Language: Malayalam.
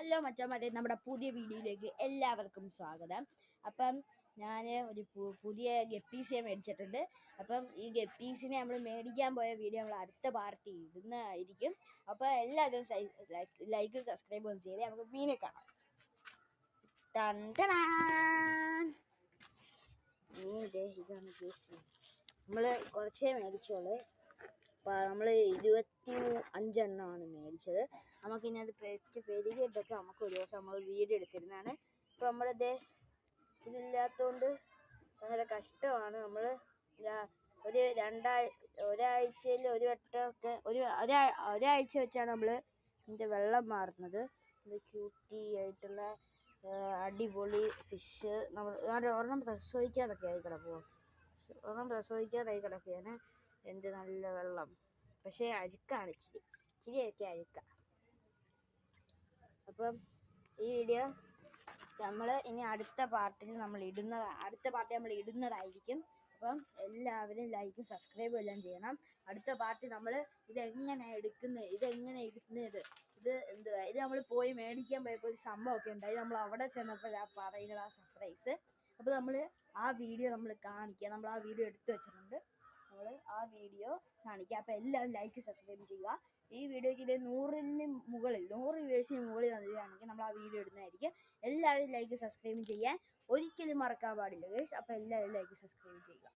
ഹലോ മച്ചാമാരെ, നമ്മുടെ പുതിയ വീഡിയോയിലേക്ക് എല്ലാവർക്കും സ്വാഗതം. അപ്പം ഞാൻ ഒരു പുതിയ ഗപ്പീസിനെ മേടിച്ചിട്ടുണ്ട്. അപ്പം ഈ ഗപ്പീസിനെ നമ്മൾ മേടിക്കാൻ പോയ വീഡിയോ നമ്മൾ അടുത്ത പാർട്ടി ഇടുന്നതായിരിക്കും. അപ്പോൾ എല്ലാവരും ലൈക്കും സബ്സ്ക്രൈബും ഒന്ന് ചെയ്തേ. നമുക്ക് മീനെ കാണാം. ഇതാണ് ഗപ്പീസ്. നമ്മൾ കുറച്ചേ മേടിച്ചോളൂ. നമ്മൾ 25 എണ്ണമാണ് മേടിച്ചത്. നമുക്കിനി അത് പെരുകിയിട്ടൊക്കെ നമുക്ക് ഒരു ദിവസം നമ്മൾ വീഡിയോ എടുത്തിരുന്നതാണ്. ഇപ്പോൾ നമ്മളിത് ഇതില്ലാത്തതുകൊണ്ട് ഭയങ്കര കഷ്ടമാണ്. നമ്മൾ ഒരാഴ്ചയിൽ ഒരു വട്ടമൊക്കെ ഒരാഴ്ച വെച്ചാണ് നമ്മൾ ഇതിൻ്റെ വെള്ളം മാറുന്നത്. ഇത് ക്യൂട്ടി ആയിട്ടുള്ള അടിപൊളി ഫിഷ്. നമ്മൾ ഒരെണ്ണം പ്രസവിക്കാനൊക്കെ ആയി കിടക്കുകയാണ്. എന്ത് നല്ല വെള്ളം, പക്ഷേ അഴുക്കാണ്, ഇച്ചിരിയൊക്കെ അഴുക്കാണ്. അപ്പം ഈ വീഡിയോ നമ്മൾ ഇനി അടുത്ത പാർട്ടി നമ്മൾ ഇടുന്നതായിരിക്കും. അപ്പം എല്ലാവരും ലൈക്കും സബ്സ്ക്രൈബും എല്ലാം ചെയ്യണം. അടുത്ത പാർട്ടി നമ്മൾ ഇതെങ്ങനെ ഇടുന്നത് ഇത് നമ്മൾ പോയി മേടിക്കാൻ പോയപ്പോൾ ഒരു സംഭവമൊക്കെ ഉണ്ടായി. നമ്മൾ അവിടെ ചെന്നപ്പോഴാണ് പറയുന്നത് ആ സർപ്രൈസ്. അപ്പോൾ നമ്മൾ ആ വീഡിയോ കാണിക്കുക. നമ്മൾ ആ വീഡിയോ എടുത്തു വെച്ചിട്ടുണ്ട്. നമ്മൾ ആ വീഡിയോ കാണിക്കുക. അപ്പോൾ എല്ലാവരും ലൈക്ക് സബ്സ്ക്രൈബ് ചെയ്യുക. ഈ വീഡിയോയ്ക്ക് 100 വ്യൂവേഴ്സിന് മുകളിൽ വരികയാണെങ്കിൽ നമ്മൾ ആ വീഡിയോ ഇടുന്നതായിരിക്കും. എല്ലാവരും ലൈക്ക് സബ്സ്ക്രൈബ് ചെയ്യാൻ ഒരിക്കലും മറക്കാൻ പാടില്ല ഗൈസ്. അപ്പോൾ എല്ലാവരും ലൈക്ക് സബ്സ്ക്രൈബ് ചെയ്യുക.